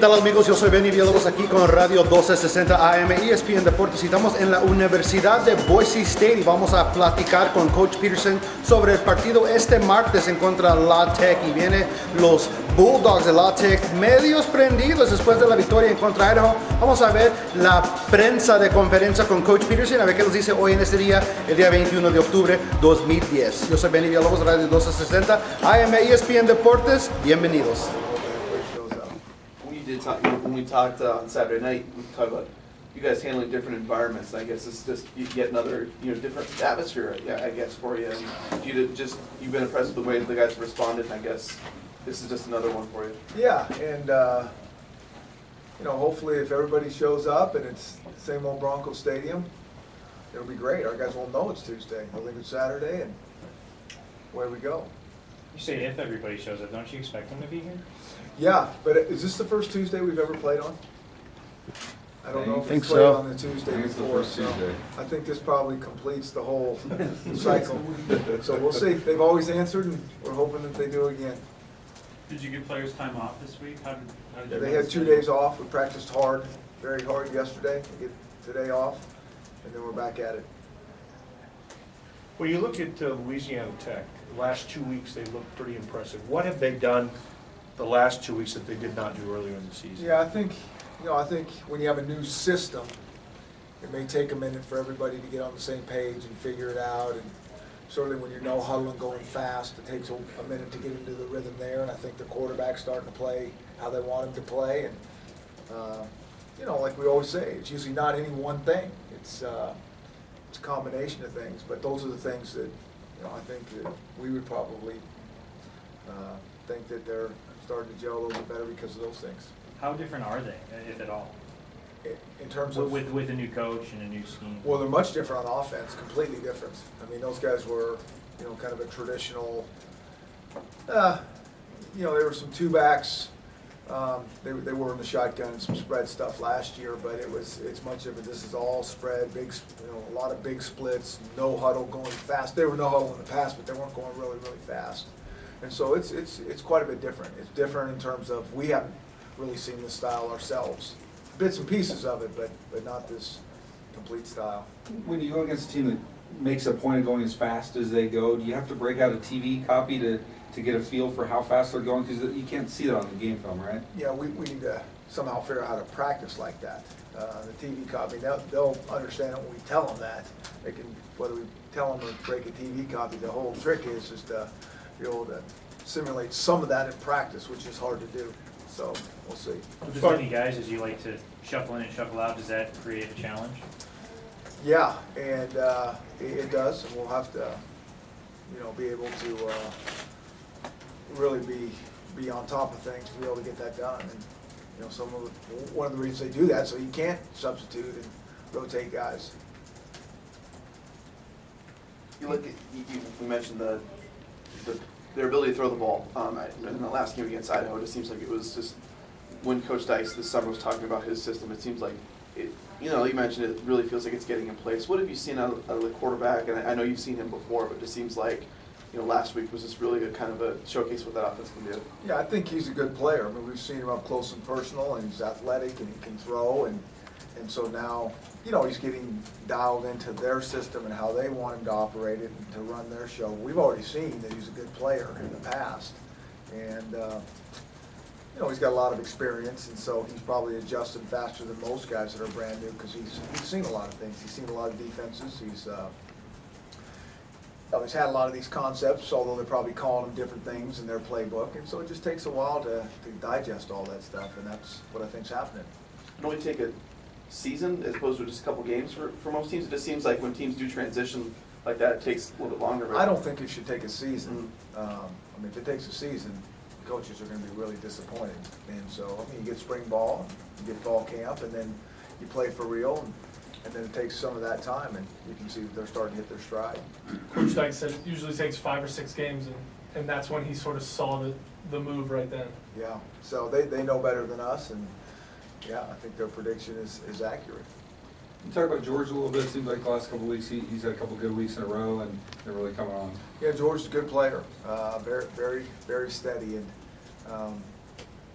tal amigos? Yo soy Benny Villalobos aquí con Radio 1260 AM ESPN Deportes y estamos en la Universidad de Boise State y vamos a platicar con Coach Peterson sobre el partido este martes en contra de LaTech y viene los Bulldogs de LaTech medios prendidos después de la victoria en contra de Idaho. Vamos a ver la prensa de conferencia con Coach Peterson, a ver qué nos dice hoy en este día, el día 21 de octubre 2010. Yo soy Benny Villalobos, Radio 1260 AM ESPN Deportes, bienvenidos. When we talked on Saturday night, we talked about you guys handling different environments. I guess it's just yet another different atmosphere. I guess for you. And you've been impressed with the way the guys responded. And I guess this is just another one for you. Yeah, and hopefully if everybody shows up and it's the same old Bronco Stadium, it'll be great. Our guys won't know it's Tuesday. They'll think it's Saturday, and away we go. You say if everybody shows up, don't you expect them to be here? Yeah, but is this the first Tuesday we've ever played on? I don't know if think we played so. on the Tuesday It's the before, first so Tuesday. I think this probably completes the whole cycle. So we'll see. They've always answered, and we're hoping that they do again. Did you give players time off this week? How did you They run had the 2 schedule? days off. We practiced hard, very hard yesterday. We get today off, and then we're back at it. When you look at Louisiana Tech, the last 2 weeks, they look pretty impressive. What have they done the last 2 weeks that they did not do earlier in the season? Yeah, I think when you have a new system, it may take a minute for everybody to get on the same page and figure it out. And certainly when you're no huddle and going fast, it takes a minute to get into the rhythm there. And I think the quarterback's starting to play how they want him to play. And like we always say, it's usually not any one thing. It's a combination of things. But those are the things that I think that we would probably think that they're starting to gel a little bit better because of those things. How different are they, if at all? In terms of with a new coach and a new scheme? well, they're much different on offense, completely different. I mean, those guys were, kind of a traditional. There were some two backs. They were in the shotgun and some spread stuff last year, but it's much of it. This is all spread, big, a lot of big splits, no huddle, going fast. They were no huddle in the past, but they weren't going really, really fast. And so it's quite a bit different. It's different in terms of we haven't really seen this style ourselves. Bits and pieces of it, but not this complete style. When you go against a team that makes a point of going as fast as they go, do you have to break out a TV copy to get a feel for how fast they're going? Because you can't see that on the game film, right? Yeah, we need to somehow figure out how to practice like that. The TV copy, they'll understand it when we tell them that. They can, whether we tell them to break a TV copy, the whole trick is just to be able to simulate some of that in practice, which is hard to do. So we'll see. With as many guys as you like to shuffle in and shuffle out, does that create a challenge? Yeah, and it does, and we'll have to, be able to really be on top of things to be able to get that done. And one of the reasons they do that, so you can't substitute and rotate guys. You look at you mentioned their ability to throw the ball. In the last game against Idaho, it just seems like it was just when Coach Dice this summer was talking about his system. It seems like you mentioned it really feels like it's getting in place. What have you seen out of the quarterback? And I know you've seen him before, but it just seems like last week was just really a kind of a showcase of what that offense can do. Yeah, I think he's a good player. I mean, we've seen him up close and personal, and he's athletic and he can throw, and so now he's getting dialed into their system and how they want him to operate it and to run their show. We've already seen that he's a good player in the past, and he's got a lot of experience, and so he's probably adjusting faster than most guys that are brand new because he's seen a lot of things. He's seen a lot of defenses. He's had a lot of these concepts, although they're probably calling them different things in their playbook, and so it just takes a while to digest all that stuff, and that's what I think's happening. It only take a season as opposed to just a couple games for most teams. It just seems like when teams do transition like that, it takes a little bit longer. But I don't think it should take a season. If it takes a season, coaches are going to be really disappointed. And so, you get spring ball, you get fall camp, and then you play for real, and then it takes some of that time, and you can see that they're starting to hit their stride. Coach Dyke said it usually takes 5 or 6 games, and that's when he sort of saw the move right then. Yeah, so they know better than us, and yeah, I think their prediction is accurate. You talk about George a little bit. It seems like the last couple of weeks he's had a couple good weeks in a row, and they're really coming on. Yeah, George's a good player, very, very, very steady, and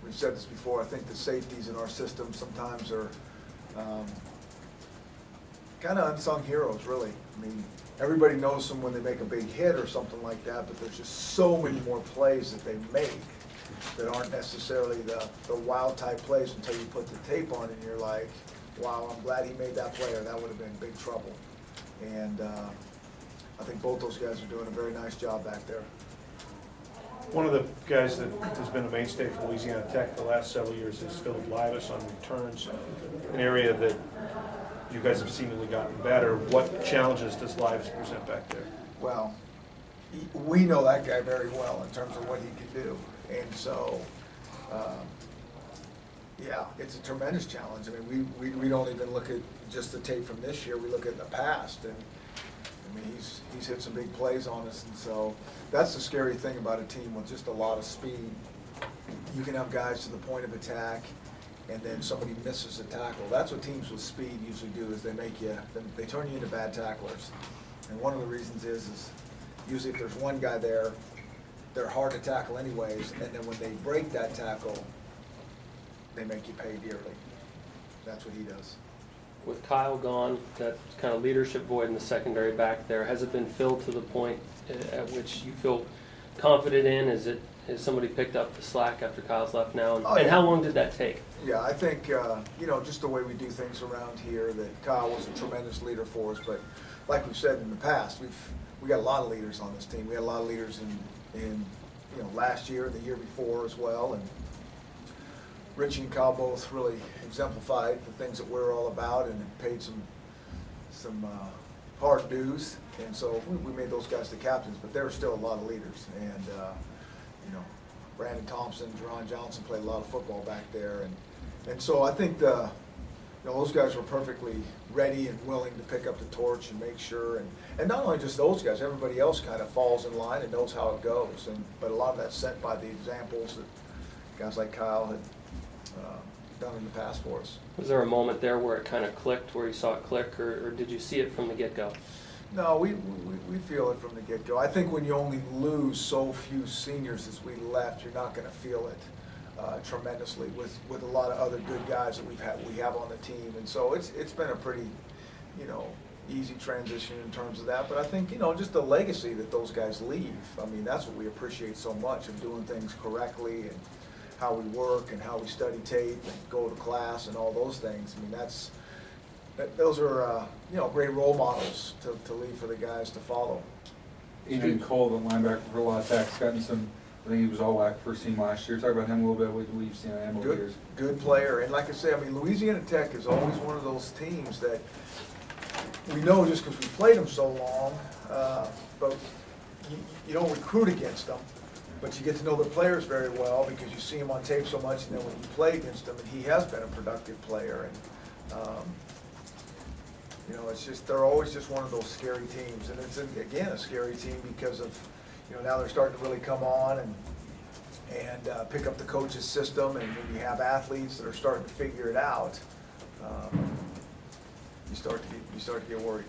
we've said this before, I think the safeties in our system sometimes are kind of unsung heroes, really. I mean, everybody knows them when they make a big hit or something like that, but there's just so many more plays that they make that aren't necessarily the wow type plays until you put the tape on and you're like, wow, I'm glad he made that play or that would have been big trouble. And I think both those guys are doing a very nice job back there. One of the guys that has been a mainstay for Louisiana Tech the last several years is Philip Livis on returns, an area that you guys have seemingly gotten better. What challenges does Livis present back there? Well, we know that guy very well in terms of what he can do. And so, yeah, it's a tremendous challenge. I mean, we don't even look at just the tape from this year. We look at the past. And I mean, he's hit some big plays on us. And so that's the scary thing about a team with just a lot of speed. You can have guys to the point of attack, and then somebody misses a tackle. That's what teams with speed usually do, is they turn you into bad tacklers. And one of the reasons is usually if there's one guy there, they're hard to tackle anyways, and then when they break that tackle, they make you pay dearly. That's what he does. With Kyle gone, that kind of leadership void in the secondary back there, has it been filled to the point at which you feel confident in? Has somebody picked up the slack after Kyle's left now? And how long did that take? Yeah, I think, just the way we do things around here, that Kyle was a tremendous leader for us. But like we've said in the past, we got a lot of leaders on this team. We had a lot of leaders in last year and the year before as well. And Richie and Kyle both really exemplified the things that we're all about and paid some hard dues. And so we made those guys the captains, but there were still a lot of leaders. And, Brandon Thompson, Jerron Johnson played a lot of football back there. And so I think those guys were perfectly ready and willing to pick up the torch and make sure. And not only just those guys, everybody else kind of falls in line and knows how it goes. But a lot of that's set by the examples that guys like Kyle had done in the past for us. Was there a moment there where it kind of clicked, where you saw it click, or did you see it from the get-go? No, we feel it from the get-go. I think when you only lose so few seniors as we left, you're not going to feel it tremendously with a lot of other good guys that we have on the team. And so it's been a pretty, easy transition in terms of that. But I think, just the legacy that those guys leave, I mean, that's what we appreciate so much, of doing things correctly and how we work and how we study tape and go to class and all those things. I mean, those are great role models to leave for the guys to follow. Adrian Cole, the linebacker for LaTech's gotten some, I think he was all WAC first team last year. Talk about him a little bit, what we've seen on him over the years. Good player. And like I say, I mean, Louisiana Tech is always one of those teams that we know just because we played them so long, but you don't recruit against them. But you get to know the players very well because you see them on tape so much, and then when you play against them, and he has been a productive player. And it's just, they're always just one of those scary teams. And it's, again, a scary team because of, now they're starting to really come on and pick up the coach's system. And when you have athletes that are starting to figure it out, you start to get worried.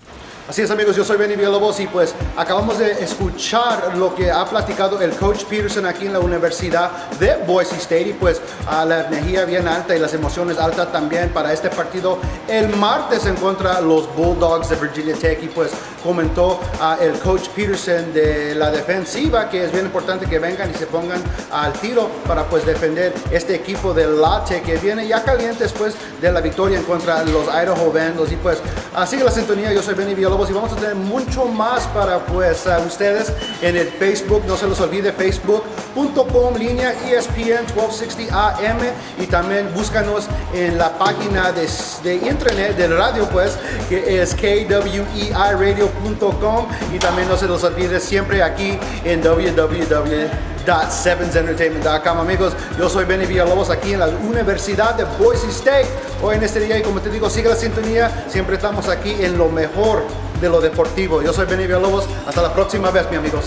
Así es, amigos, yo soy Benny Villalobos y pues acabamos de escuchar lo que ha platicado el coach Peterson aquí en la Universidad de Boise State, y pues la energía bien alta y las emociones altas también para este partido el martes en contra de los Bulldogs de Virginia Tech. Y pues comentó el coach Peterson de la defensiva que es bien importante que vengan y se pongan al tiro para pues defender este equipo de LaTech que viene ya caliente después de la victoria en contra de los Idaho Vandals. Y pues sigue la sintonía, yo soy Benny Villalobos y vamos a tener mucho más para pues ustedes en el Facebook. No se los olvide, facebook.com ESPN 1260 AM, y también búscanos en la página de internet del radio pues, que es kweiradio.com, y también no se los olvide siempre aquí en www.sevensentertainment.com. Amigos, yo soy Benny Villalobos aquí en la Universidad de Boise State hoy en este día, y como te digo, sigue la sintonía, siempre estamos aquí en lo mejor de lo deportivo. Yo soy Benny Villalobos, hasta la próxima vez, mis amigos.